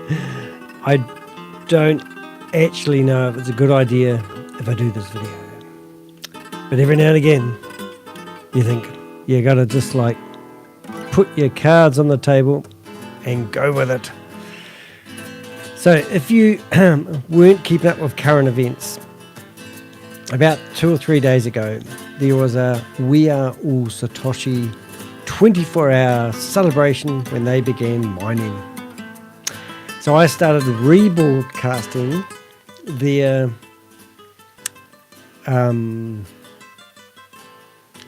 I don't actually know if it's a good idea if I do this video. But every now and again, you think you gotta just like put your cards on the table and go with it. So if you weren't keeping up with current events, about 2 or 3 days ago, there was a We Are All Satoshi 24-hour celebration when they began mining. So I started rebroadcasting their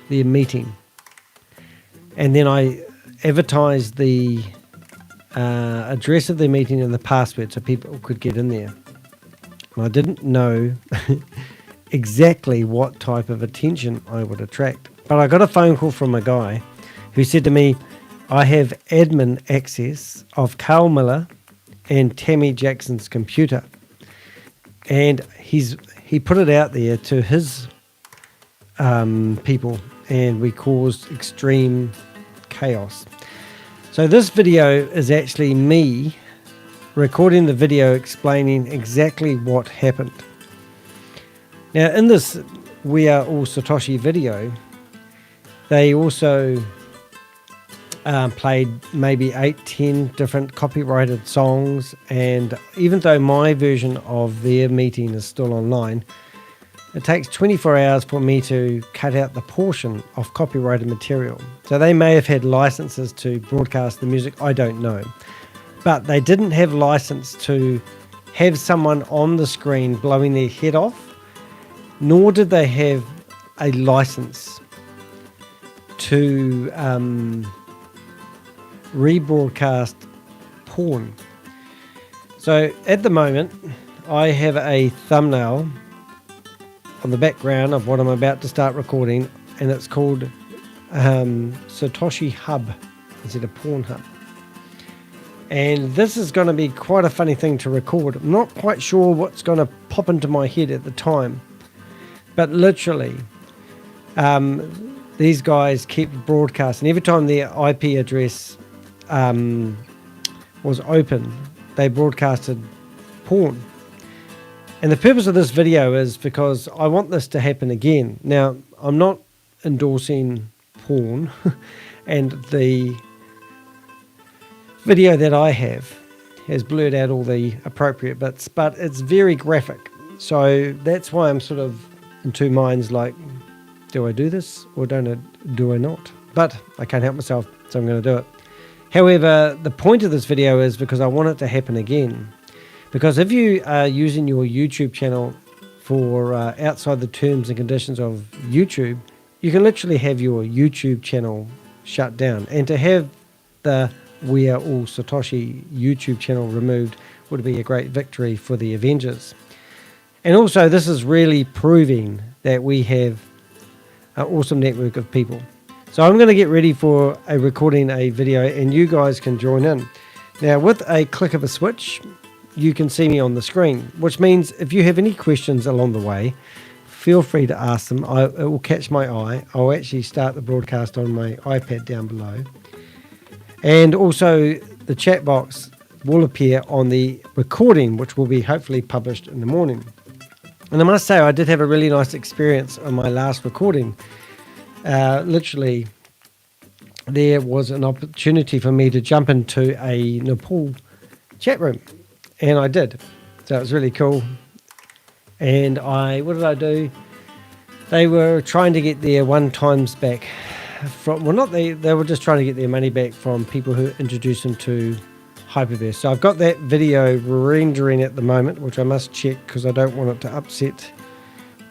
meeting, and then I advertised the address of their meeting and the password so people could get in there. And I didn't know exactly what type of attention I would attract, but I got a phone call from a guy who said to me, I have admin access of Carl Miller and Tami Jackson's computer, and he put it out there to his people, and we caused extreme chaos. So this video is actually me recording the video explaining exactly what happened. Now in this We Are All Satoshi video, they also played maybe 8-10 different copyrighted songs, and even though my version of their meeting is still online, it takes 24 hours for me to cut out the portion of copyrighted material. So they may have had licenses to broadcast the music, I don't know. But they didn't have license to have someone on the screen blowing their head off, nor did they have a license to rebroadcast porn. So at the moment, I have a thumbnail on the background of what I'm about to start recording, and it's called Satoshi Hub instead of Porn Hub. And this is going to be quite a funny thing to record. I'm not quite sure what's going to pop into my head at the time, but literally these guys keep broadcasting. Every time their IP address was open, they broadcasted porn. And the purpose of this video is because I want this to happen again. Now, I'm not endorsing porn, and the video that I have has blurred out all the appropriate bits, but it's very graphic. So that's why I'm sort of in two minds, like, do I do this or do I not? But I can't help myself, so I'm going to do it. However, the point of this video is because I want it to happen again. Because if you are using your YouTube channel for outside the terms and conditions of YouTube, you can literally have your YouTube channel shut down. And to have the We Are All Satoshi YouTube channel removed would be a great victory for the Avengers. And also, this is really proving that we have an awesome network of people. So I'm going to get ready for recording a video, and you guys can join in. Now, with a click of a switch, you can see me on the screen, which means if you have any questions along the way, feel free to ask them. It will catch my eye. I'll actually start the broadcast on my iPad down below. And also the chat box will appear on the recording, which will be hopefully published in the morning. And I must say, I did have a really nice experience on my last recording. Literally, there was an opportunity for me to jump into a Nepal chat room. And I did. So it was really cool. And what did I do? They were trying to get their one-times back from, well, not they were just trying to get their money back from people who introduced them to Hyperverse. So I've got that video rendering at the moment, which I must check because I don't want it to upset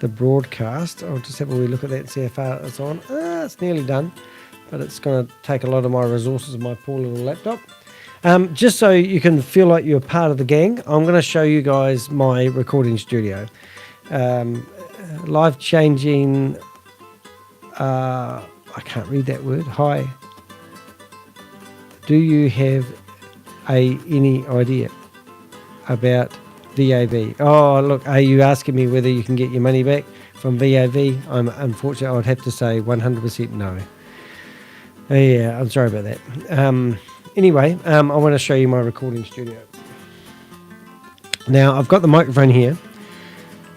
the broadcast. I'll just have a wee look at that and see how far it's on. It's nearly done, but it's going to take a lot of my resources of my poor little laptop. Just so you can feel like you're part of the gang, I'm going to show you guys my recording studio. Life-changing, I can't read that word. Hi. Do you have any idea about VAV? Oh, look, are you asking me whether you can get your money back from VAV? Unfortunately, I would have to say 100% no. Yeah, I'm sorry about that. Anyway, I want to show you my recording studio. Now, I've got the microphone here,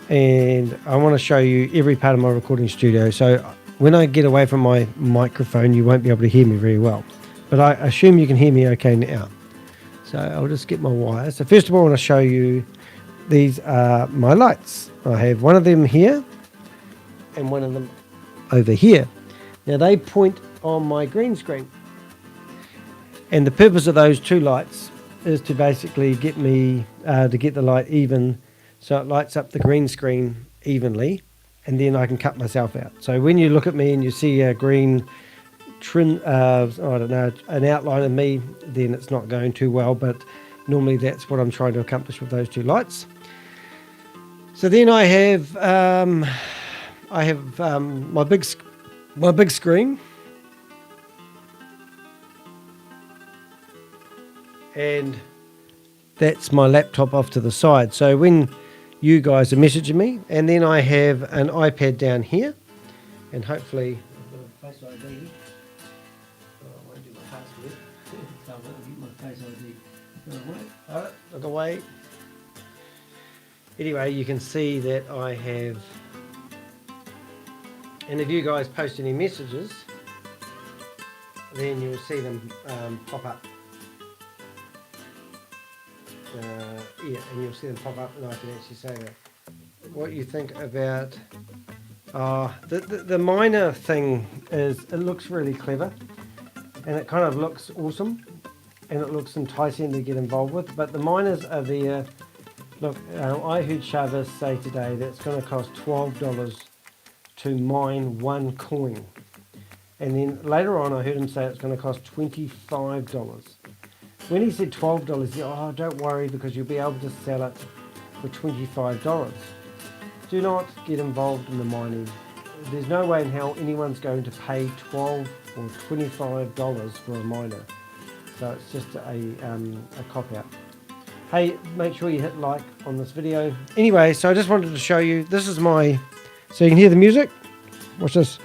and I want to show you every part of my recording studio. So when I get away from my microphone, you won't be able to hear me very well. But I assume you can hear me okay now. So I'll just get my wires. So first of all, I want to show you, these are my lights. I have one of them here and one of them over here. Now they point on my green screen. And the purpose of those two lights is to basically get me to get the light even, so it lights up the green screen evenly, and then I can cut myself out. So when you look at me and you see a green trim, I don't know, an outline of me, then it's not going too well, but normally that's what I'm trying to accomplish with those two lights. So then I have my big screen, and that's my laptop off to the side. So when you guys are messaging me, and then I have an iPad down here, and hopefully I've got a Face ID. Oh, I won't do my password. So I'll get my Face ID. Look away. Anyway, you can see that I have, and if you guys post any messages, then you'll see them pop up. Yeah, and you'll see them pop up, and I can actually say what you think about the minor thing. Is it looks really clever, and it kind of looks awesome, and it looks enticing to get involved with, but the miners are there. Look, I heard Chavez say today that it's going to cost $12 to mine one coin, and then later on I heard him say it's going to cost $25. When he said $12, he said, oh, don't worry, because you'll be able to sell it for $25. Do not get involved in the mining. There's no way in hell anyone's going to pay $12 or $25 for a miner. So it's just a cop-out. Hey, make sure you hit like on this video. Anyway, so I just wanted to show you, this is my, so you can hear the music. Watch this.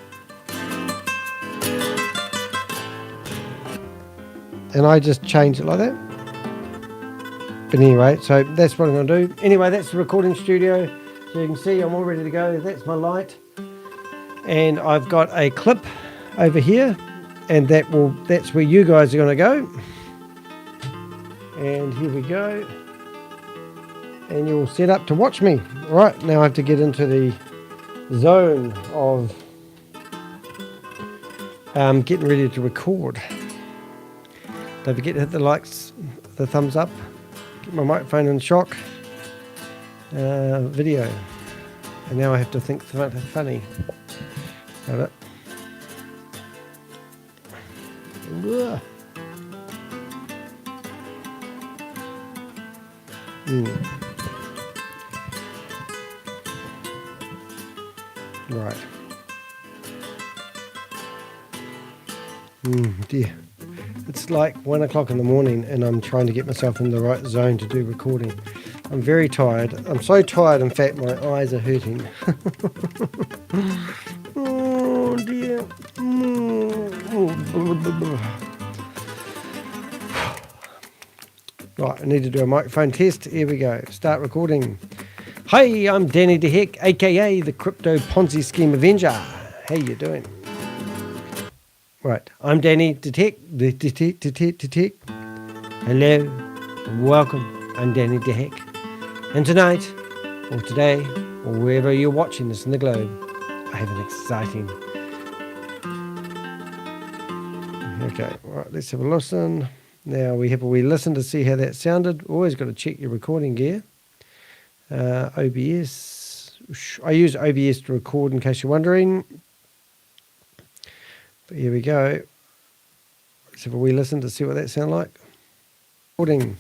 And I just change it like that. But anyway, so that's what I'm going to do. Anyway, that's the recording studio. So you can see I'm all ready to go. That's my light. And I've got a clip over here. And that's where you guys are going to go. And here we go. And you're set up to watch me. Right, now I have to get into the zone of getting ready to record. Don't forget to hit the likes, the thumbs up, get my microphone in shock, video. And now I have to think funny. Got it. Right. Dear. It's like 1 o'clock in the morning and I'm trying to get myself in the right zone to do recording. I'm very tired. I'm so tired, in fact, my eyes are hurting. Oh dear. Right, I need to do a microphone test. Here we go. Start recording. Hey, I'm Danny the Hek, aka the Crypto Ponzi Scheme Avenger. How you doing? Right, I'm Danny Detect. Hello, welcome. I'm Danny the Hek. And tonight, or today, or wherever you're watching this in the globe, I have an exciting... Okay, right, let's have a listen. Now we have a wee listen to see how that sounded. Always got to check your recording gear. OBS. I use OBS to record in case you're wondering. But here we go. Let's have a wee listen to see what that sounds like. Recording.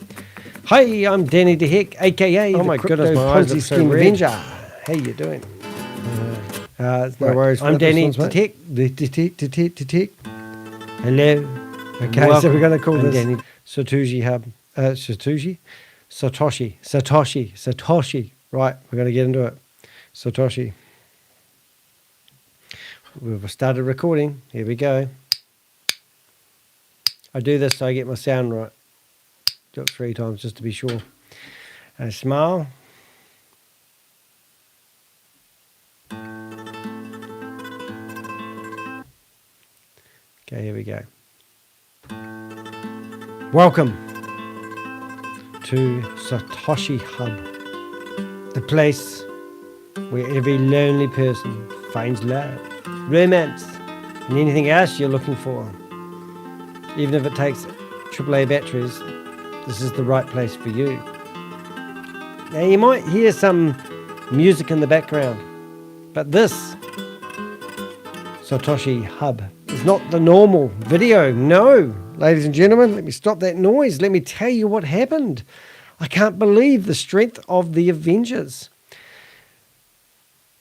Hey, I'm Danny the Hek, aka the Crypto Ponzi Scheme Avenger. How you doing? No worries. I'm Danny the Hek. Hello. Okay, welcome. So we're going to call this Danny Satoshi Hub. Satoshi. Right, we're going to get into it. Satoshi. We've started recording. Here we go. I do this so I get my sound right. Do it 3 times just to be sure. A smile. Okay, here we go. Welcome to Satoshi Hub, the place where every lonely person finds love, romance, and anything else you're looking for. Even if it takes AAA batteries, this is the right place for you. Now you might hear some music in the background, but this Satoshi Hub is not the normal video. No, ladies and gentlemen, let me stop that noise. Let me tell you what happened. I can't believe the strength of the Avengers.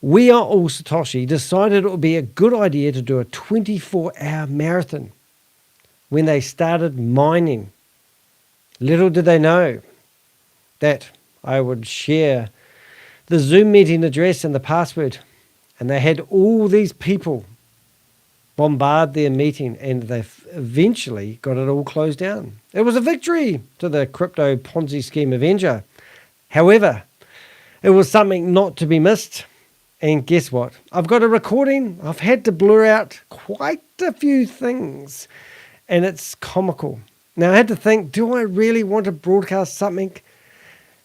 We Are All Satoshi decided it would be a good idea to do a 24-hour marathon when they started mining. Little did they know that I would share the Zoom meeting address and the password, and they had all these people bombard their meeting, and they eventually got it all closed down. It was a victory to the Crypto Ponzi Scheme Avenger. However, it was something not to be missed. And guess what? I've got a recording. I've had to blur out quite a few things, and it's comical. Now, I had to think, do I really want to broadcast something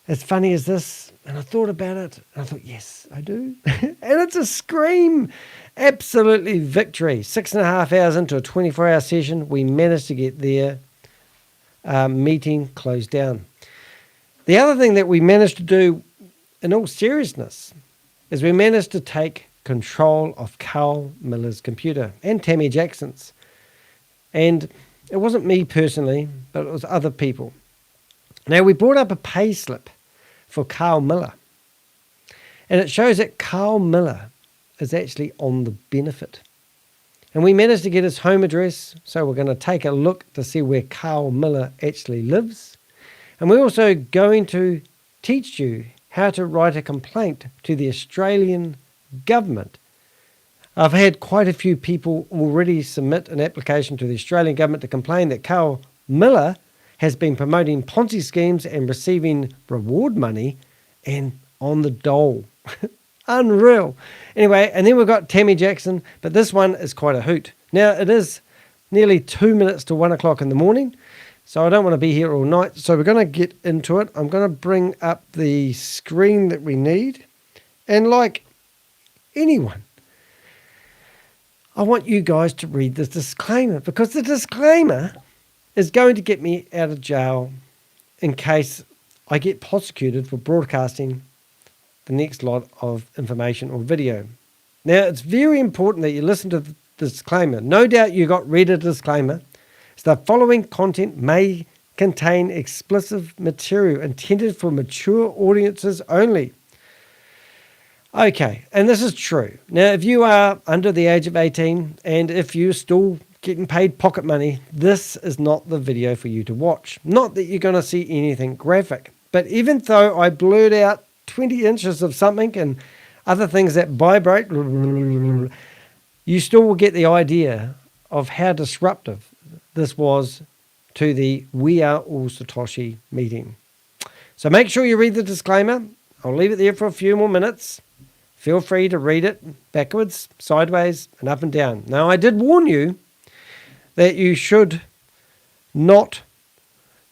as funny as this? And I thought about it, and I thought, yes, I do. And it's a scream. Absolutely victory. 6.5 hours into a 24-hour session, we managed to get their meeting closed down. The other thing that we managed to do, in all seriousness, is we managed to take control of Carl Miller's computer and Tami Jackson's. And it wasn't me personally, but it was other people. Now, we brought up a pay slip for Carl Miller. And it shows that Carl Miller is actually on the benefit. And we managed to get his home address, so we're going to take a look to see where Carl Miller actually lives. And we're also going to teach you how to write a complaint to the Australian government. I've had quite a few people already submit an application to the Australian government to complain that Carl Miller has been promoting Ponzi schemes and receiving reward money and on the dole. Unreal. Anyway, and then we've got Tami Jackson, but this one is quite a hoot. Now, it is nearly 2 minutes to 1 o'clock in the morning, so I don't want to be here all night. So we're going to get into it. I'm going to bring up the screen that we need. And like anyone, I want you guys to read this disclaimer, because the disclaimer is going to get me out of jail in case I get prosecuted for broadcasting the next lot of information or video. Now, it's very important that you listen to the disclaimer. No doubt you got read a disclaimer. So the following content may contain explicit material intended for mature audiences only. Okay, and this is true. Now, if you are under the age of 18 and if you're still getting paid pocket money, this is not the video for you to watch. Not that you're going to see anything graphic, but even though I blurred out 20 inches of something and other things that vibrate, you still will get the idea of how disruptive this was to the We Are All Satoshi meeting. So make sure you read the disclaimer. I'll leave it there for a few more minutes. Feel free to read it backwards, sideways, and up and down. Now, I did warn you that you should not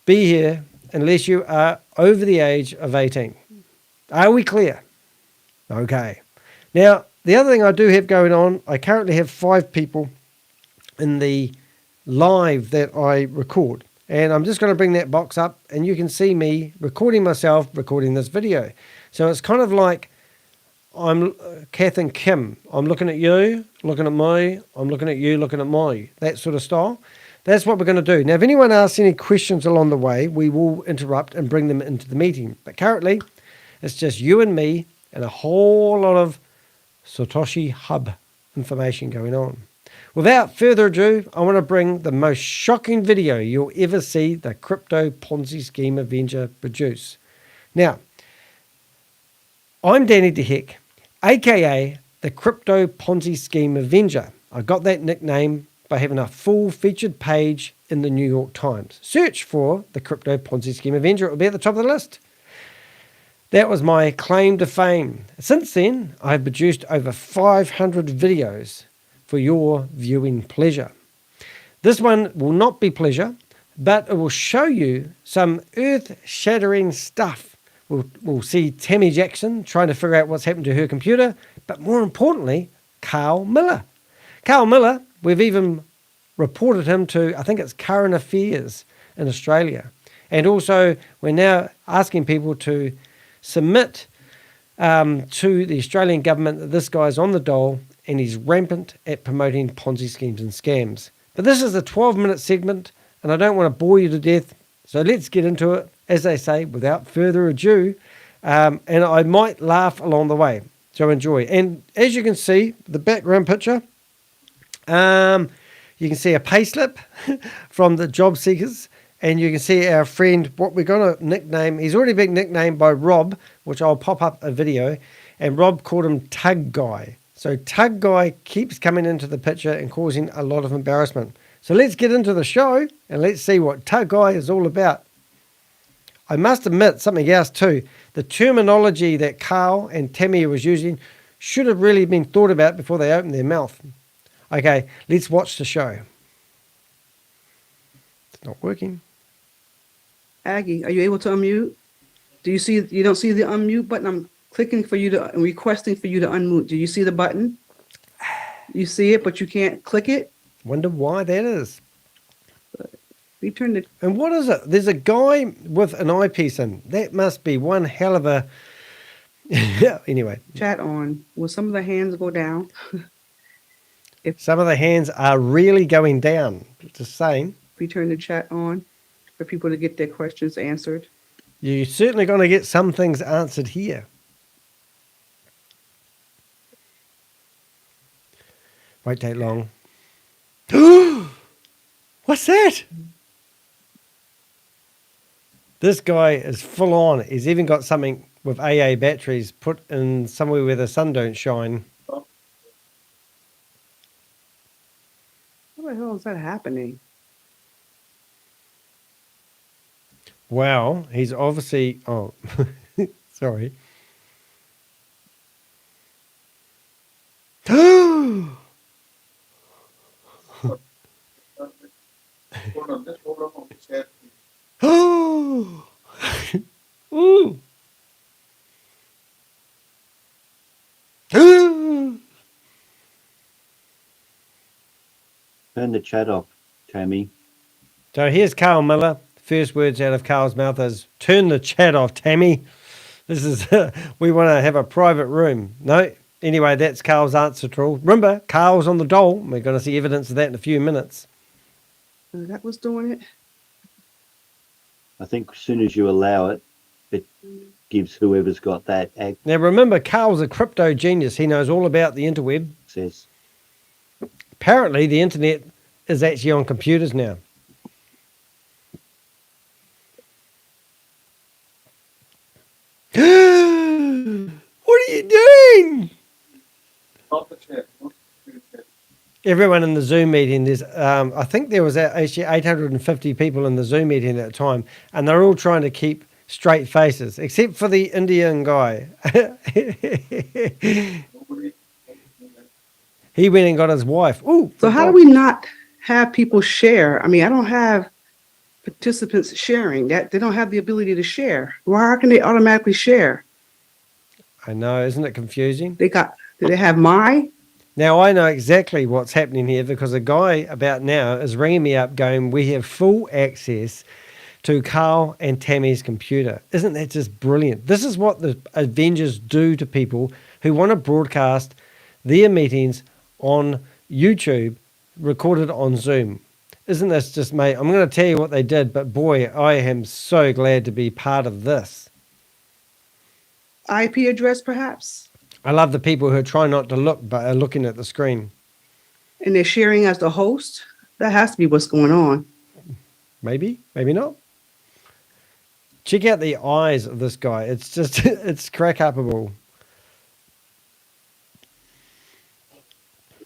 be here unless you are over the age of 18. Are we clear? Okay. Now, the other thing I do have going on, I currently have 5 people in the live that I record. And I'm just going to bring that box up and you can see me recording myself, recording this video. So it's kind of like I'm Kath and Kim. I'm looking at you, looking at me, I'm looking at you, looking at me. That sort of style. That's what we're going to do. Now, if anyone asks any questions along the way, we will interrupt and bring them into the meeting. But currently, it's just you and me and a whole lot of Satoshi Hub information going on. Without further ado, I want to bring the most shocking video you'll ever see the Crypto Ponzi Scheme Avenger produce. Now, I'm Danny Hek, aka the Crypto Ponzi Scheme Avenger. I got that nickname by having a full featured page in the New York Times. Search for the Crypto Ponzi Scheme Avenger, it will be at the top of the list. That was my claim to fame. Since then, I've produced over 500 videos for your viewing pleasure. This one will not be pleasure, but it will show you some earth-shattering stuff. We'll see Tami Jackson trying to figure out what's happened to her computer, but more importantly, Carl Miller. Carl Miller, we've even reported him to, I think it's Current Affairs in Australia. And also, we're now asking people to submit to the Australian government that this guy's on the dole and he's rampant at promoting Ponzi schemes and scams. But this is a 12-minute segment, and I don't want to bore you to death, so let's get into it, as they say, without further ado. And I might laugh along the way, so enjoy. And as you can see, the background picture, you can see a payslip from the job seekers, and you can see our friend, what we're going to nickname, he's already been nicknamed by Rob, which I'll pop up a video, and Rob called him Tug Guy. So Tug Guy keeps coming into the picture and causing a lot of embarrassment. So let's get into the show and let's see what Tug Guy is all about. I must admit something else too. The terminology that Carl and Tami was using should have really been thought about before they opened their mouth. Okay, let's watch the show. It's not working. Aggie, are you able to unmute? Do you see, you don't see the unmute button? I'm clicking for you to, requesting for you to unmute. Do you see the button? You see it, but you can't click it? Wonder why that is. Return the, And what is it? There's a guy with an eyepiece in. That must be one hell of a... Anyway. chat on. Will some of the hands go down? Some of the hands are really going down. Just saying. Return the chat on for people to get their questions answered. You're certainly going to get some things answered here. Won't take long. What's that? This guy is full on. He's even got something with AA batteries put in somewhere where the sun don't shine. What the hell is that happening? Wow, he's obviously... Oh, sorry. Oh! Ooh! Turn the chat off, Tami. So here's Carl Miller. First words out of Carl's mouth is, turn the chat off, Tami. This is, we want to have a private room. No? Anyway, that's Carl's answer to all. Remember, Carl's on the dole. We're going to see evidence of that in a few minutes. That was doing it. I think as soon as you allow it, it gives whoever's got that Now remember, Carl's a crypto genius. He knows all about the interweb. access. Apparently, the internet is actually on computers now. What are you doing? Everyone in the Zoom meeting, there's, I think there was actually 850 people in the Zoom meeting at the time, and they're all trying to keep straight faces, except for the Indian guy. He went and got his wife. Ooh, So how do we not have people share? I mean, I don't have participants sharing. That they don't have the ability to share. Why can they automatically share? I know, isn't it confusing? Do they have my? Now, I know exactly what's happening here because a guy about now is ringing me up going, we have full access to Carl and Tami's computer. Isn't that just brilliant? This is what the Avengers do to people who want to broadcast their meetings on YouTube, recorded on Zoom. Isn't this just, mate? I'm going to tell you what they did, but boy, I am so glad to be part of this. IP address, perhaps? I love the people who are trying not to look, but are looking at the screen. And they're sharing as the host? That has to be what's going on. Maybe, maybe not. Check out the eyes of this guy. It's just, it's crack-upable.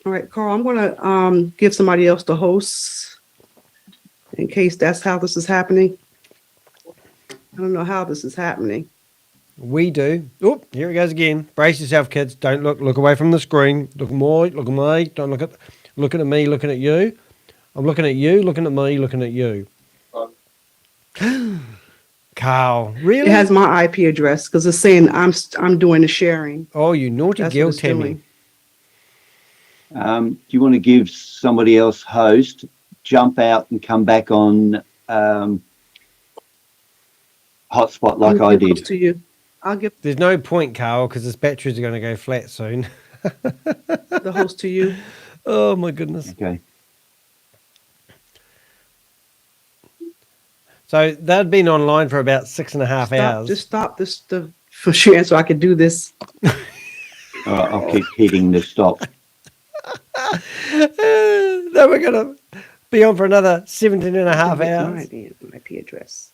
All right, Carl, I'm going to give somebody else the host in case that's how this is happening. I don't know how this is happening. We do. Oh, here it goes again. Brace yourself, kids. Don't look away from the screen. Look more, look at me. Don't looking at me, looking at you. I'm looking at you, looking at me, looking at you. Carl, really? It has my IP address because it's saying I'm doing the sharing. Oh, you naughty That's girl, what it's Tammy. doing. Do you want to give somebody else host, jump out and come back on hotspot like I I'll give those did? to you. I'll give There's no point, Carl, because his batteries are going to go flat soon. the host to you. Oh, my goodness. Okay. So they'd been online for about 6.5 hours. Just stop this for sharing so I can do this. All right, I'll keep hitting the stop. Then we're going to be on for another 17.5 hours. My IP address.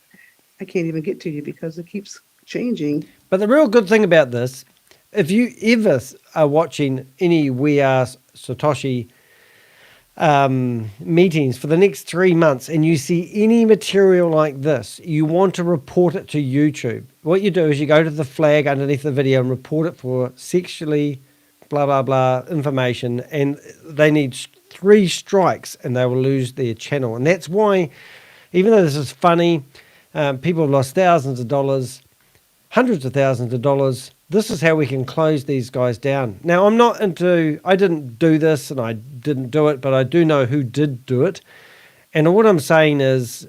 I can't even get to you because it keeps changing. But the real good thing about this, if you ever are watching any We Are Satoshi meetings for the next 3 months and you see any material like this, you want to report it to YouTube. What you do is you go to the flag underneath the video and report it for sexually blah, blah, blah information, and they need 3 strikes and they will lose their channel. And that's why, even though this is funny, people have lost thousands of dollars, hundreds of thousands of dollars. This is how we can close these guys down. Now, I didn't do this and I didn't do it, but I do know who did do it. And what I'm saying is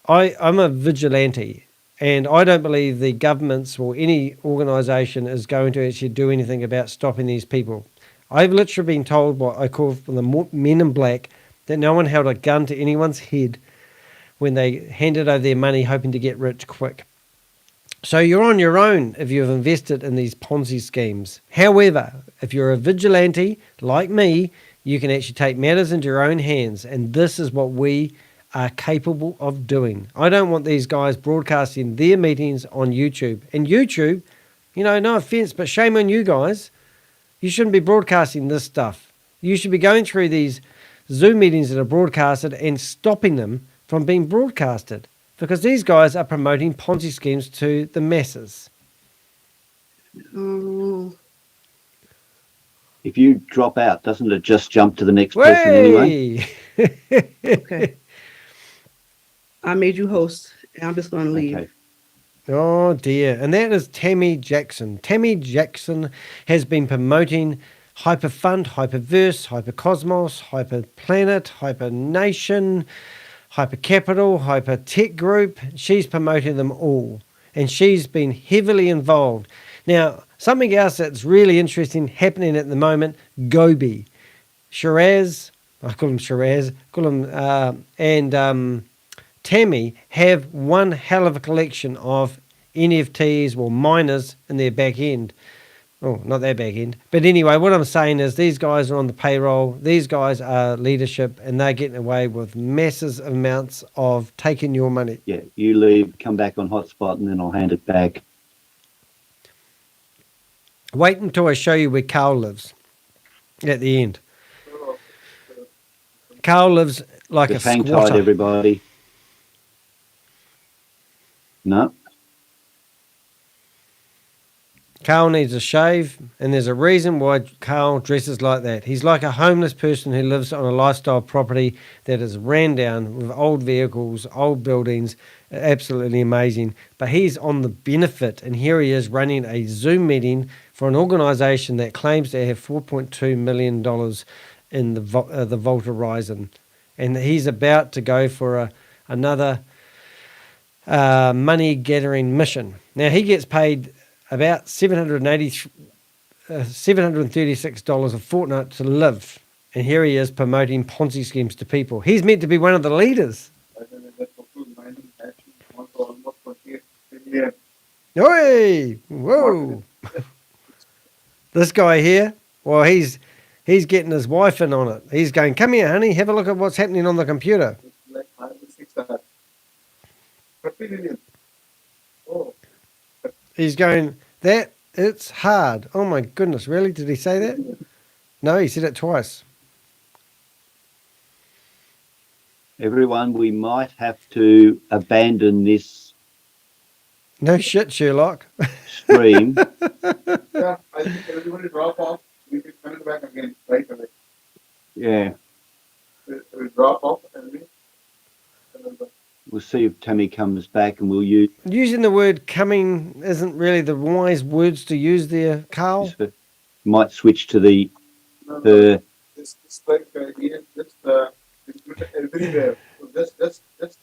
I'm a vigilante, and I don't believe the governments or any organisation is going to actually do anything about stopping these people. I've literally been told what I call from the men in black that no one held a gun to anyone's head when they handed over their money hoping to get rich quick. So you're on your own if you've invested in these Ponzi schemes. However, if you're a vigilante like me, you can actually take matters into your own hands, and this is what we are capable of doing. I don't want these guys broadcasting their meetings on YouTube. And YouTube, no offense, but shame on you guys. You shouldn't be broadcasting this stuff. You should be going through these Zoom meetings that are broadcasted and stopping them from being broadcasted, because these guys are promoting Ponzi schemes to the masses. Oh, If you drop out, doesn't it just jump to the next person anyway? okay. I made you host, and I'm just going to leave. Okay. Oh dear. And that is Tami Jackson. Tami Jackson has been promoting Hyperfund, Hyperverse, Hypercosmos, Hyperplanet, Hypernation, Hypercapital, Hypertech Group. She's promoting them all, and she's been heavily involved. Now, something else that's really interesting happening at the moment, Gobi, Shiraz, I call him Shiraz, and Tami have one hell of a collection of NFTs or miners in their back end. Oh, not their back end. But anyway, what I'm saying is these guys are on the payroll. These guys are leadership, and they're getting away with massive amounts of taking your money. Yeah, you leave, come back on hotspot, and then I'll hand it back. Wait until I show you where Carl lives at the end. Carl lives like Just a hang squatter. tight, everybody. No. Carl needs a shave, and there's a reason why Carl dresses like that. He's like a homeless person who lives on a lifestyle property that is ran down with old vehicles, old buildings, absolutely amazing. But he's on the benefit, and here he is running a Zoom meeting for an organisation that claims to have $4.2 million in the Vault Horizon. And he's about to go for another money-gathering mission. Now, he gets paid about $736 a fortnight to live. And here he is promoting Ponzi schemes to people. He's meant to be one of the leaders. Oi! Whoa! This guy here, well, he's getting his wife in on it. He's going, come here, honey, have a look at what's happening on the computer. He's going, it's hard. Oh my goodness, really? Did he say that? No, he said it twice. Everyone, we might have to abandon this No shit, Sherlock. stream. Yeah, I think everybody drop off. We will come back again right away. Yeah, We drop off and we. we'll see if Tami comes back, and we'll use Using the word coming isn't really the wise words to use there, Carl. might switch to the No, her. it's like here, just everywhere. So just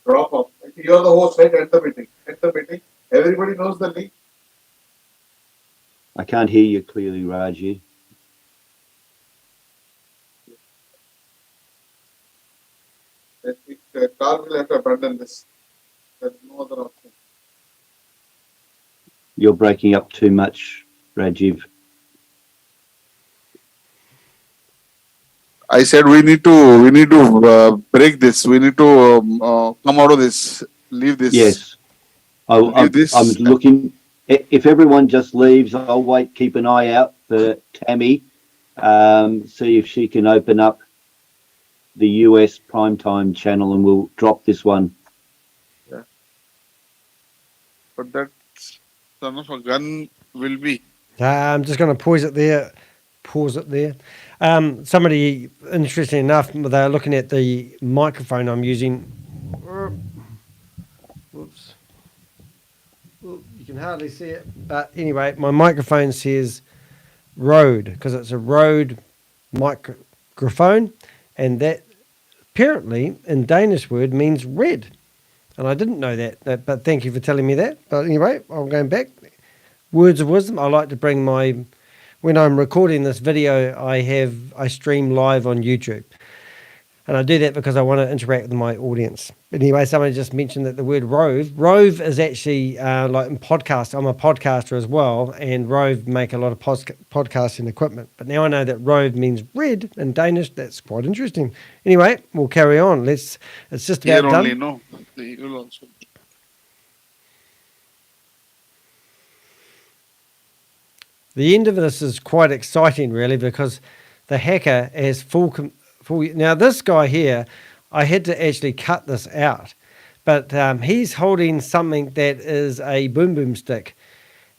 drop off. Like you're the host, right? At the meeting. At the meeting, everybody knows the link. I can't hear you clearly, Raji. I think Carl will have to abandon this. There's no other option. You're breaking up too much, Rajiv. I said we need to break this. We need to come out of this. Leave this. Yes, I'm looking. If everyone just leaves, I'll wait. Keep an eye out for Tami. See if she can open up the US primetime channel, and we'll drop this one. Yeah. But that son of a gun will be. I'm just going to pause it there. Somebody, interesting enough, they're looking at the microphone I'm using. Whoops. You can hardly see it. But anyway, my microphone says Rode because it's a Rode microphone. And that apparently in Danish word means red. And I didn't know that, but thank you for telling me that. But anyway, I'm going back. Words of wisdom. I like to bring when I'm recording this video, I stream live on YouTube. And I do that because I want to interact with my audience. But anyway, somebody just mentioned that the word Rove is actually like in podcast. I'm a podcaster as well, and Rove make a lot of podcasting equipment. But now I know that Rove means red in Danish. That's quite interesting. Anyway, we'll carry on. It's just about Here done. only, no. The eagle also. The end of this is quite exciting, really, because the hacker has full. Now, this guy here, I had to actually cut this out, but he's holding something that is a boom boom stick,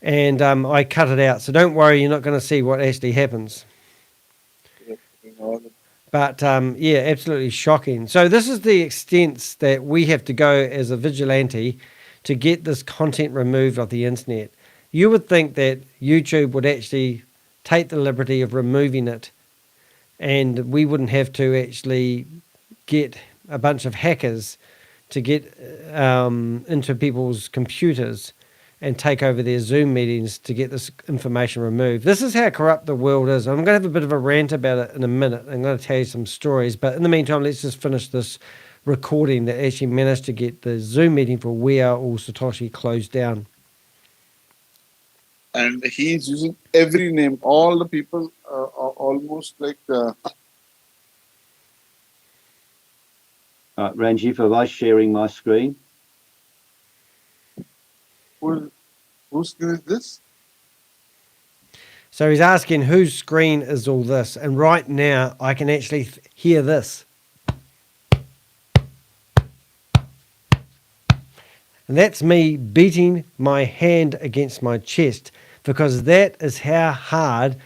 and I cut it out. So don't worry, you're not going to see what actually happens. But yeah, absolutely shocking. So this is the extent that we have to go as a vigilante to get this content removed off the internet. You would think that YouTube would actually take the liberty of removing it, and we wouldn't have to actually get a bunch of hackers to get into people's computers and take over their Zoom meetings to get this information removed. This is how corrupt the world is. I'm going to have a bit of a rant about it in a minute. I'm going to tell you some stories, but in the meantime, let's just finish this recording that actually managed to get the Zoom meeting for We Are All Satoshi closed down. And he's using every name. All the people are almost like. Ranjiv, am I sharing my screen? Whose screen is this? So he's asking whose screen is all this, and right now I can actually hear this. And that's me beating my hand against my chest, because that is how hard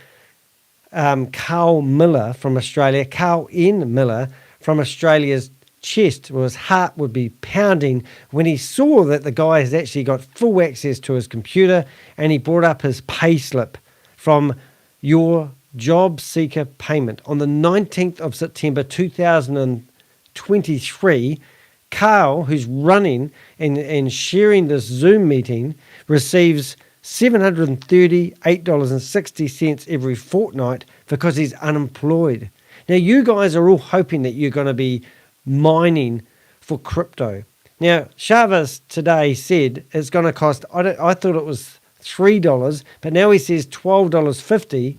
Carl Miller from Australia, Carl N. Miller from Australia's chest, or his heart would be pounding when he saw that the guy has actually got full access to his computer, and he brought up his pay slip from your job seeker payment. On the 19th of September 2023, Carl, who's running and sharing this Zoom meeting, receives $738.60 every fortnight because he's unemployed. Now, you guys are all hoping that you're going to be mining for crypto. Now, Chavez today said it's going to cost, I thought it was $3, but now he says $12.50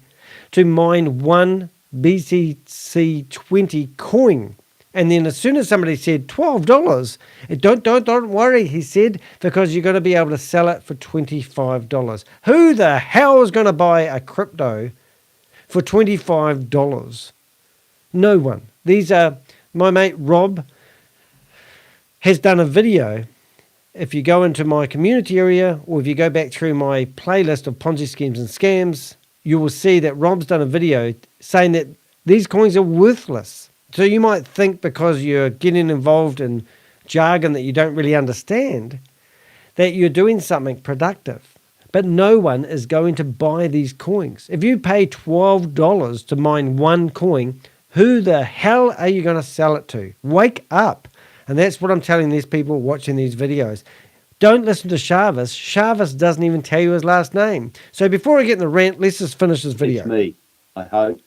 to mine one BCC20 coin. And then as soon as somebody said $12, don't worry, he said, because you're going to be able to sell it for $25. Who the hell is going to buy a crypto for $25? No one. These are, my mate Rob has done a video if you go into my community area or if you go back through my playlist of Ponzi schemes and scams, you will see that Rob's done a video saying that these coins are worthless. So you might think because you're getting involved in jargon that you don't really understand, that you're doing something productive. But no one is going to buy these coins. If you pay $12 to mine one coin, who the hell are you going to sell it to? Wake up. And that's what I'm telling these people watching these videos. Don't listen to Shavis. Shavis doesn't even tell you his last name. So before I get in the rant, let's just finish this video. It's me, I hope.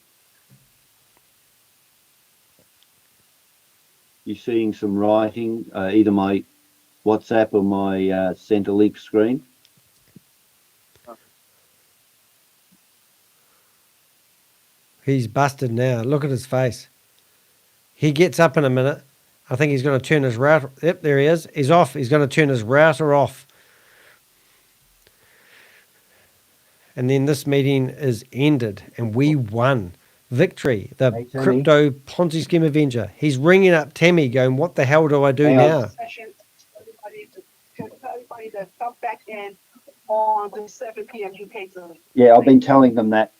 You're seeing some writing, either my WhatsApp or my Centrelink screen. He's busted now. Look at his face. He gets up in a minute. I think he's going to turn his router. Yep, there he is. He's off. He's going to turn his router off. And then this meeting is ended and we won. Victory. The Crypto Ponzi Scheme Avenger. He's ringing up Tami going, what the hell do I do now? Everybody to come back in on the 7 p.m. UK time. Yeah, I've been telling them that.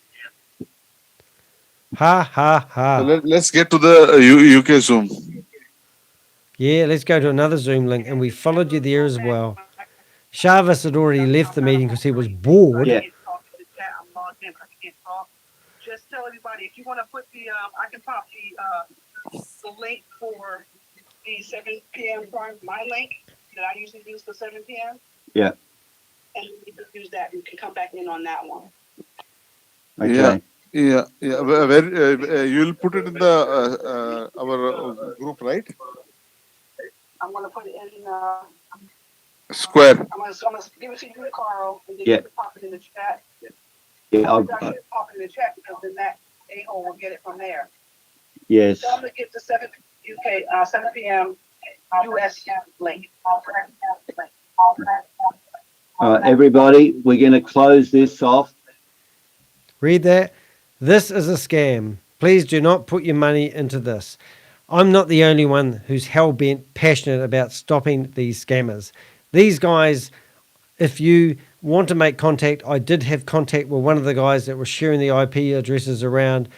Ha, ha, ha. So let's get to the UK Zoom. Yeah, let's go to another Zoom link. And we followed you there as well. Shavis had already left the meeting because he was bored. Yeah. Just tell everybody if you want to put the I can pop the link for the 7 p.m. prime, my link that I usually use for 7 p.m. Yeah. And you can use that. You can come back in on that one. Okay. Yeah. Where you'll put it in the our group, right? I'm gonna put it in Square. I'm gonna give it to you, Carl, and then Yeah. you can pop it in the chat. Yeah, I should pop it in the chat because then that a-hole will get it from there. yes. So I'm gonna get the 7 p.m. US link. Everybody, we're going to close this off. Read that. This is a scam. Please do not put your money into this. I'm not the only one who's hell-bent, passionate about stopping these scammers. These guys, if you want to make contact, I did have contact with one of the guys that was sharing the IP addresses around.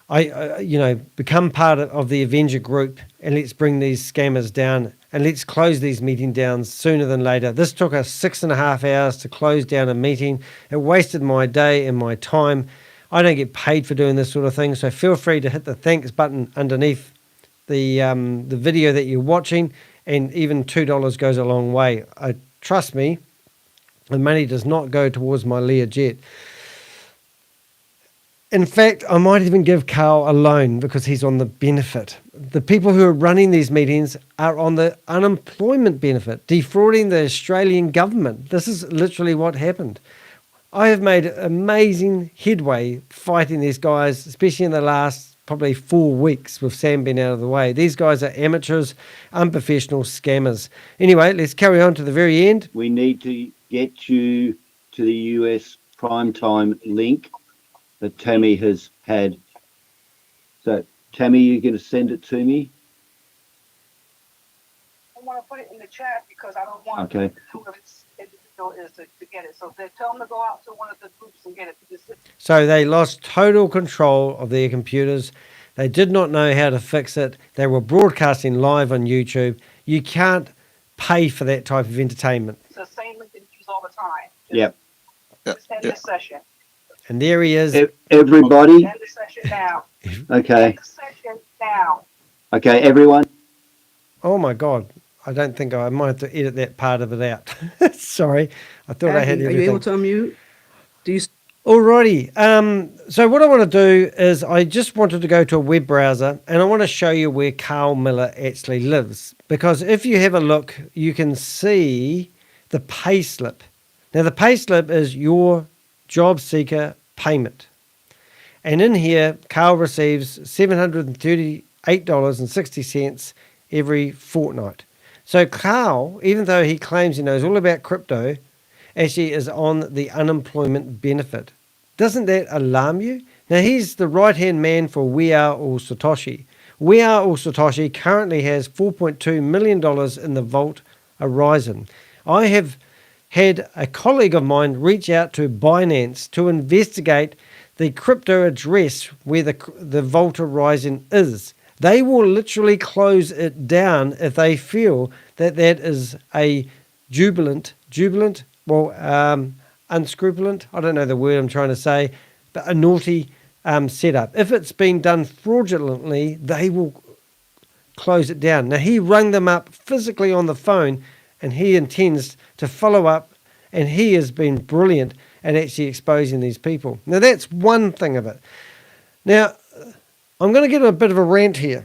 Become part of the Avenger group and let's bring these scammers down and let's close these meetings down sooner than later. This took us 6.5 hours to close down a meeting. It wasted my day and my time. I don't get paid for doing this sort of thing, so feel free to hit the thanks button underneath the video that you're watching, and even $2 goes a long way. Trust me, the money does not go towards my Learjet. In fact, I might even give Carl a loan because he's on the benefit. The people who are running these meetings are on the unemployment benefit, defrauding the Australian government. This is literally what happened. I have made amazing headway fighting these guys, especially in the last probably 4 weeks with Sam being out of the way. These guys are amateurs, unprofessional scammers. Anyway, let's carry on to the very end. We need to get you to the US primetime link that Tami has had. So, Tami, you're going to send it to me? I want to put it in the chat because I don't want Okay. whoever's individual is to get it. So they tell them to go out to one of the groups and get it. So they lost total control of their computers. They did not know how to fix it. They were broadcasting live on YouTube. You can't pay for that type of entertainment. It's the same link that you use all the time. Yep. Just end this session. And there he is. Everybody? End the session now. Okay. End the session now. Okay, everyone? Oh my God. I don't think I might have to edit that part of it out. Sorry. I thought I had Aggie, everything. are you able to unmute? Do you? Alrighty. So what I want to do is I just wanted to go to a web browser and I want to show you where Carl Miller actually lives. Because if you have a look, you can see the payslip. Now the payslip is your job seeker payment. And in here, Carl receives $738.60 every fortnight. So Carl, even though he claims he knows all about crypto, actually is on the unemployment benefit. Doesn't that alarm you? Now he's the right-hand man for We Are All Satoshi. We Are All Satoshi currently has $4.2 million in the vault Horizon. I have had a colleague of mine reach out to Binance to investigate the crypto address where the Vault Horizon is. They will literally close it down if they feel that that is a unscrupulous, I don't know the word I'm trying to say, but a naughty setup. If it's been done fraudulently, they will close it down. Now, he rang them up physically on the phone, and he intends to follow up, and he has been brilliant at actually exposing these people. Now, that's one thing of it. Now, I'm going to get a bit of a rant here,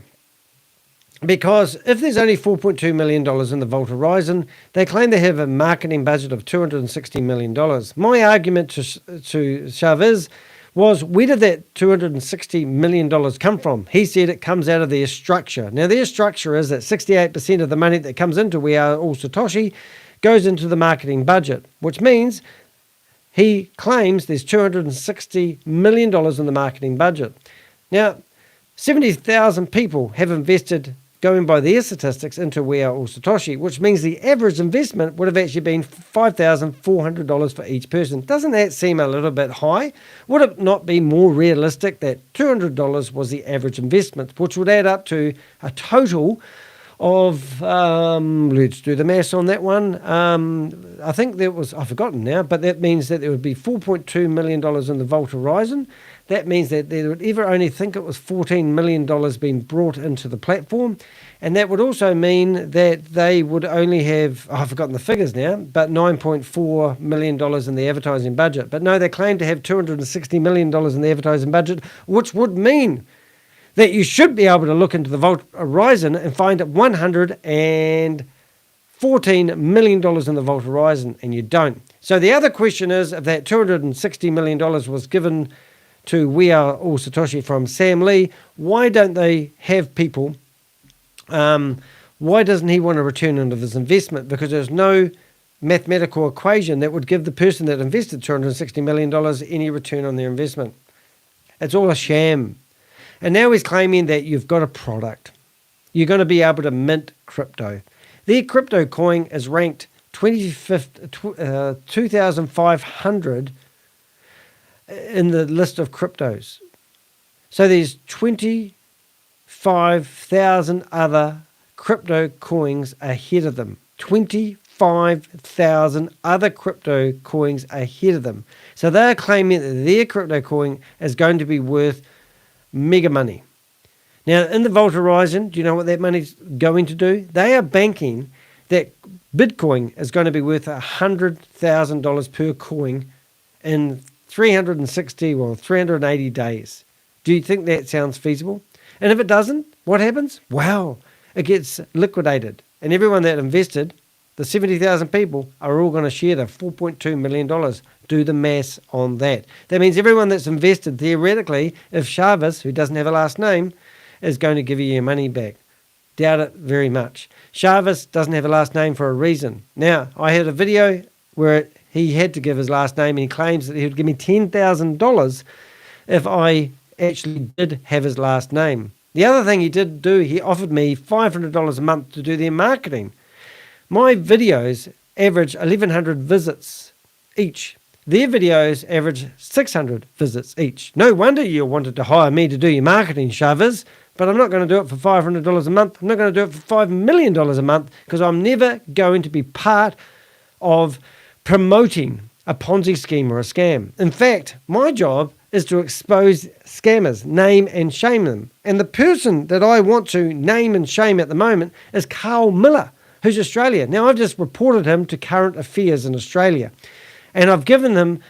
because if there's only $4.2 million in the Vault Horizon, they claim they have a marketing budget of $260 million. My argument to Chavez was, where did that $260 million come from? He said it comes out of their structure. Now, their structure is that 68% of the money that comes into We Are All Satoshi goes into the marketing budget, which means he claims there's $260 million in the marketing budget. Now, 70,000 people have invested, going by their statistics, into We Are All Satoshi, which means the average investment would have actually been $5,400 for each person. Doesn't that seem a little bit high? Would it not be more realistic that $200 was the average investment, which would add up to a total of, let's do the maths on that one. I think there was, I've forgotten now, but that means that there would be $4.2 million in the Vault Horizon. That means that they would ever only think it was $14 million being brought into the platform. And that would also mean that they would only have, I've forgotten the figures now, but $9.4 million in the advertising budget. But no, they claim to have $260 million in the advertising budget, which would mean that you should be able to look into the Vault Horizon and find $114 million in the Vault Horizon, and you don't. So the other question is, if that $260 million was given to We Are All Satoshi from Sam Lee, why don't they have people, why doesn't he want to return on his investment? Because there's no mathematical equation that would give the person that invested $260 million any return on their investment. It's all a sham. And now he's claiming that you've got a product. You're going to be able to mint crypto. Their crypto coin is ranked 2,500 in the list of cryptos. So there's 25,000 other crypto coins ahead of them. 25,000 other crypto coins ahead of them. So they're claiming that their crypto coin is going to be worth mega money. Now, in the Vault Horizon, do you know what that money's going to do? They are banking that Bitcoin is going to be worth $100,000 per coin in 380 days. Do you think that sounds feasible? And if it doesn't, what happens? Wow, it gets liquidated. And everyone that invested, the 70,000 people, are all going to share the $4.2 million. Do the maths on that. That means everyone that's invested, theoretically, if Chavez, who doesn't have a last name, is going to give you your money back. Doubt it very much. Chavez doesn't have a last name for a reason. Now, I heard a video where he had to give his last name, and he claims that he would give me $10,000 if I actually did have his last name. The other thing he did do, he offered me $500 a month to do their marketing. My videos average 1,100 visits each. Their videos average 600 visits each. No wonder you wanted to hire me to do your marketing, Chavez, but I'm not going to do it for $500 a month. I'm not going to do it for $5 million a month, because I'm never going to be part of promoting a Ponzi scheme or a scam. In fact, my job is to expose scammers, name and shame them. And the person that I want to name and shame at the moment is Carl Miller, who's Australian. Now, I've just reported him to Current Affairs in Australia, and I've given him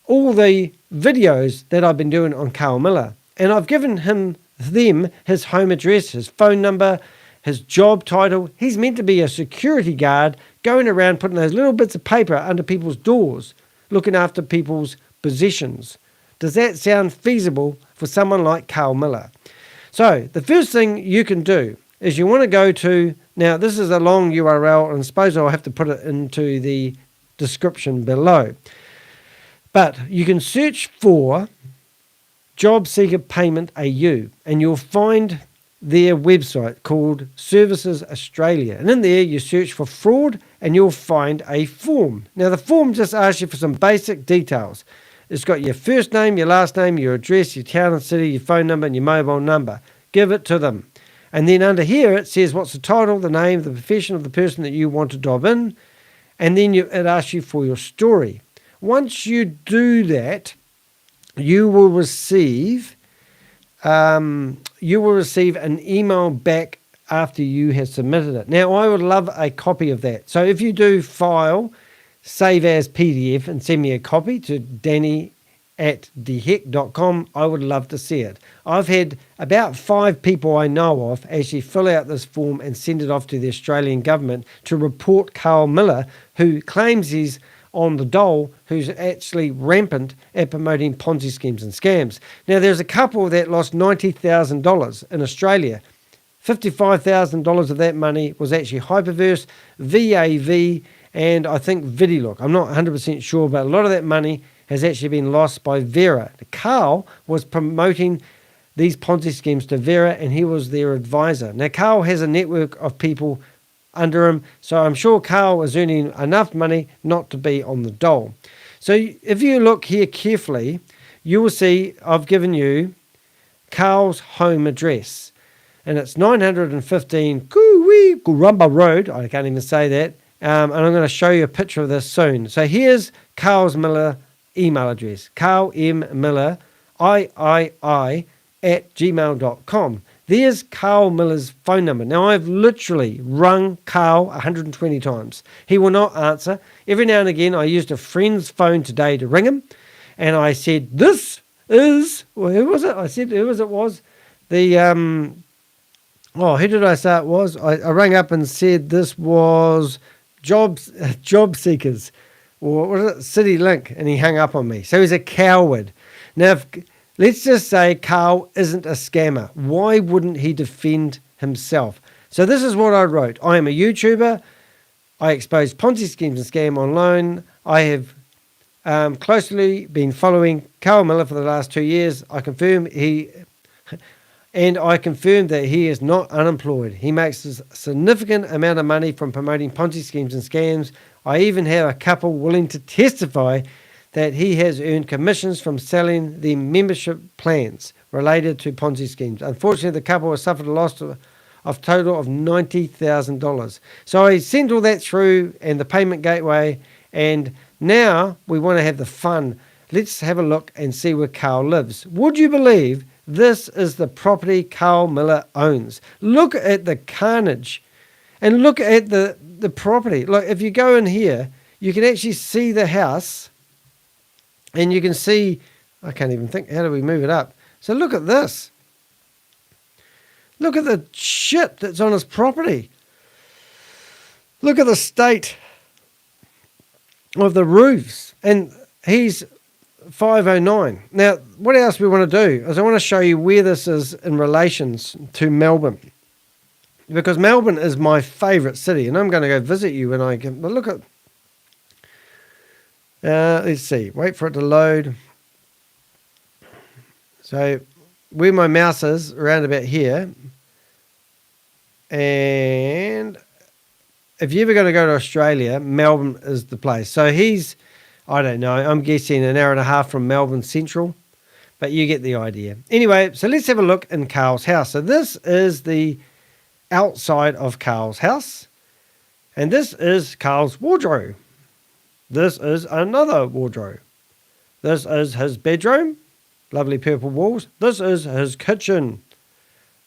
all the videos that I've been doing on Carl Miller, and I've given them his home address, his phone number, his job title. He's meant to be a security guard going around putting those little bits of paper under people's doors, looking after people's possessions. Does that sound feasible for someone like Carl Miller? So the first thing you can do is you want to go to, now this is a long URL, and I suppose I'll have to put it into the description below. But you can search for Job Seeker Payment AU, and you'll find their website called Services Australia. And in there, you search for fraud and you'll find a form. Now, the form just asks you for some basic details. It's got your first name, your last name, your address, your town and city, your phone number, and your mobile number. Give it to them. And then under here, it says what's the title, the name, the profession of the person that you want to dive in. And then it asks you for your story. Once you do that, you will receive an email back after you have submitted it. Now, I would love a copy of that. So if you do file, save as PDF and send me a copy to danny@dehek.com, I would love to see it. I've had about 5 people I know of actually fill out this form and send it off to the Australian government to report Carl Miller, who claims he's on the dole, who's actually rampant at promoting Ponzi schemes and scams. Now, there's a couple that lost $90,000 in Australia. $55,000 of that money was actually Hyperverse, VAV, and I think Vidilook. I'm not 100% sure, but a lot of that money has actually been lost by Vera. Carl was promoting these Ponzi schemes to Vera, and he was their advisor. Now, Carl has a network of people under him, so I'm sure Carl is earning enough money not to be on the dole. So if you look here carefully, you will see I've given you Carl's home address, and it's 915 Kurumba Road. I can't even say that. And I'm going to show you a picture of this soon. So here's Carl's Miller email address, Carl M. Miller, III@gmail.com. There's Carl Miller's phone number. Now, I've literally rung Carl 120 times. He will not answer. Every now and again, I used a friend's phone today to ring him, and I said, this is, well, who was it? I said, who was it was? The, who did I say it was? I rang up and said this was job seekers, or what was it, City Link, and he hung up on me. So he's a coward. Now, let's just say Carl isn't a scammer. Why wouldn't he defend himself? So this is what I wrote. I am a YouTuber. I expose Ponzi schemes and scam online. I have closely been following Carl Miller for the last 2 years. I confirm that he is not unemployed. He makes a significant amount of money from promoting Ponzi schemes and scams. I even have a couple willing to testify that he has earned commissions from selling the membership plans related to Ponzi schemes. Unfortunately, the couple has suffered a loss of total of $90,000. So I sent all that through and the payment gateway, and now we want to have the fun. Let's have a look and see where Carl lives. Would you believe this is the property Carl Miller owns? Look at the carnage and look at the property. Look, if you go in here, you can actually see the house. And you can see, I can't even think, how do we move it up? So look at this. Look at the shit that's on his property. Look at the state of the roofs. And he's 509. Now, what else we want to do is I want to show you where this is in relations to Melbourne. Because Melbourne is my favourite city, and I'm going to go visit you when I can. But look at, let's see, wait for it to load. So where my mouse is, around about here. And if you're ever going to go to Australia, Melbourne is the place. So he's, I don't know, I'm guessing an hour and a half from Melbourne Central, but you get the idea. Anyway, so let's have a look in Carl's house. So this is the outside of Carl's house, and this is Carl's wardrobe. This is another wardrobe. This is his bedroom, lovely purple walls. This is his kitchen.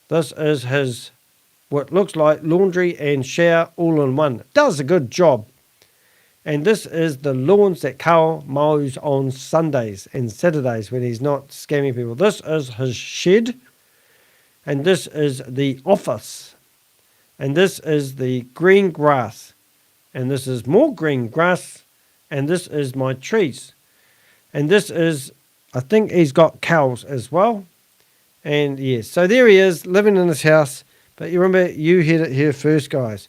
This is his, what looks like laundry and shower all in one. Does a good job. And this is the lawns that Carl mows on Sundays and Saturdays when he's not scamming people. This is his shed, and this is the office. And this is the green grass. And this is more green grass. And this is my trees. And this is, I think he's got cows as well. And yes, so there he is living in his house. But you remember, you heard it here first, guys.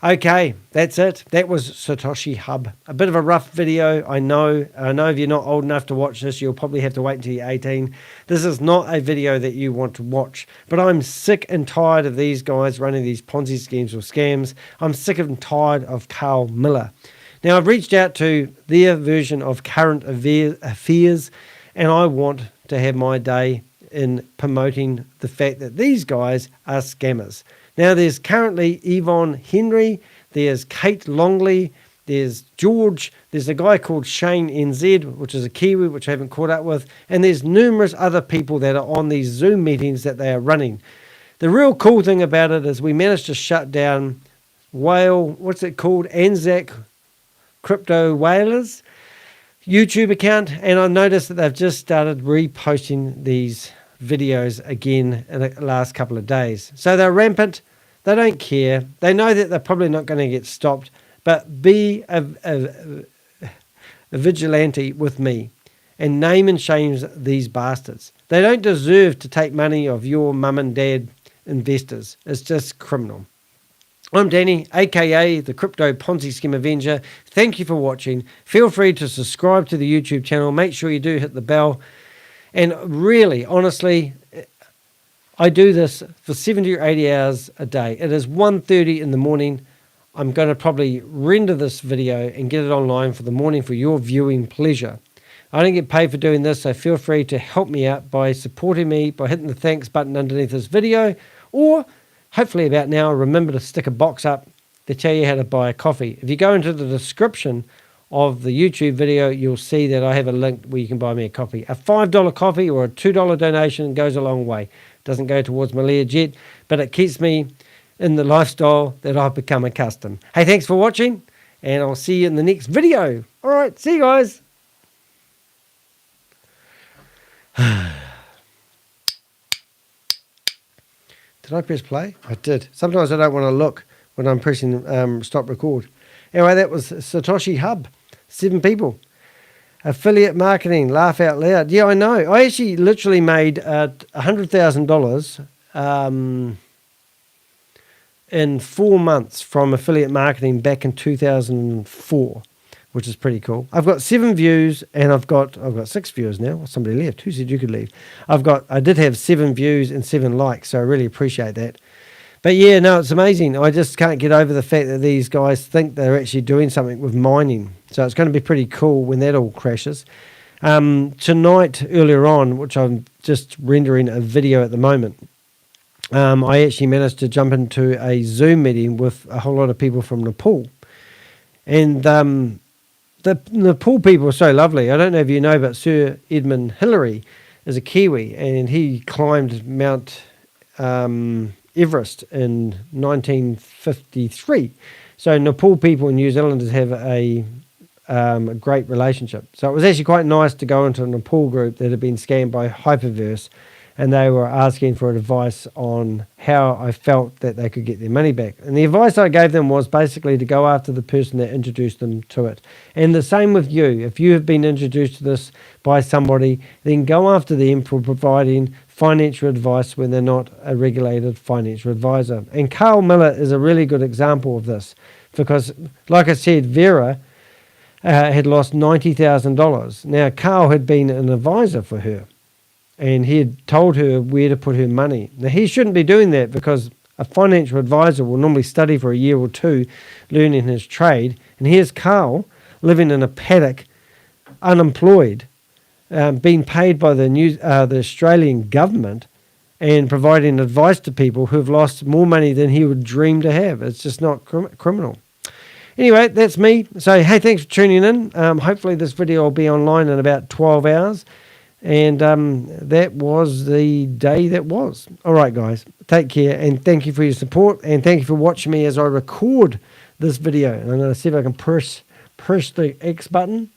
Okay, that's it. That was Satoshi Hub. A bit of a rough video, I know. I know if you're not old enough to watch this, you'll probably have to wait until you're 18. This is not a video that you want to watch. But I'm sick and tired of these guys running these Ponzi schemes or scams. I'm sick and tired of Carl Miller. Now, I've reached out to their version of current affairs, and I want to have my day in promoting the fact that these guys are scammers. Now, there's currently Yvonne Henry, there's Kate Longley, there's George, there's a guy called Shane NZ, which is a Kiwi, which I haven't caught up with, and there's numerous other people that are on these Zoom meetings that they are running. The real cool thing about it is we managed to shut down Anzac Crypto Whalers YouTube account, and I noticed that they've just started reposting these videos again in the last couple of days. So they're rampant. They don't care. They know that they're probably not going to get stopped, but be a vigilante with me and name and shame these bastards. They don't deserve to take money of your mum and dad investors. It's just criminal. I'm Danny, aka the Crypto Ponzi Scheme Avenger. Thank you for watching. Feel free to subscribe to the YouTube channel. Make sure you do hit the bell. And really, honestly, I do this for 70 or 80 hours a day. It is 1:30 in the morning. I'm going to probably render this video and get it online for the morning for your viewing pleasure. I don't get paid for doing this, so feel free to help me out by supporting me by hitting the thanks button underneath this video, or hopefully about now, remember to stick a box up to tell you how to buy a coffee. If you go into the description of the YouTube video, you'll see that I have a link where you can buy me a coffee. A $5 coffee or a $2 donation goes a long way. It doesn't go towards my Learjet, but it keeps me in the lifestyle that I've become accustomed. Hey, thanks for watching, and I'll see you in the next video. All right, see you guys. Did I press play? I did. Sometimes I don't want to look when I'm pressing stop record. Anyway, that was Satoshi Hub. 7 people. Affiliate marketing. Laugh out loud. Yeah, I know. I actually literally made $100,000 in 4 months from affiliate marketing back in 2004, which is pretty cool. I've got 7 views, and I've got 6 viewers now. Somebody left. Who said you could leave? I did have 7 views and 7 likes, so I really appreciate that. But yeah, no, it's amazing. I just can't get over the fact that these guys think they're actually doing something with mining. So it's going to be pretty cool when that all crashes. Tonight, earlier on, which I'm just rendering a video at the moment, I actually managed to jump into a Zoom meeting with a whole lot of people from Nepal. And the Nepal people are so lovely. I don't know if you know, but Sir Edmund Hillary is a Kiwi, and he climbed Mount Everest in 1953. So Nepal people and New Zealanders have a great relationship. So it was actually quite nice to go into a Nepal group that had been scammed by Hyperverse, and they were asking for advice on how I felt that they could get their money back. And the advice I gave them was basically to go after the person that introduced them to it. And the same with you. If you have been introduced to this by somebody, then go after them for providing financial advice when they're not a regulated financial advisor. And Carl Miller is a really good example of this, because, like I said, Vera had lost $90,000. Now, Carl had been an advisor for her, and he had told her where to put her money. Now, he shouldn't be doing that, because a financial advisor will normally study for a year or two, learning his trade. And here's Carl living in a paddock, unemployed, being paid by the Australian government, and providing advice to people who have lost more money than he would dream to have. It's just not criminal. Anyway, that's me. So, hey, thanks for tuning in. Hopefully this video will be online in about 12 hours. And that was the day that was. All right, guys, take care, and thank you for your support, and thank you for watching me as I record this video. And I'm going to see if I can press the X button,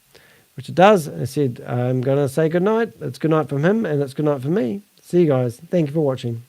which it does. I said I'm going to say goodnight. It's goodnight from him, and it's goodnight from me. See you guys. Thank you for watching.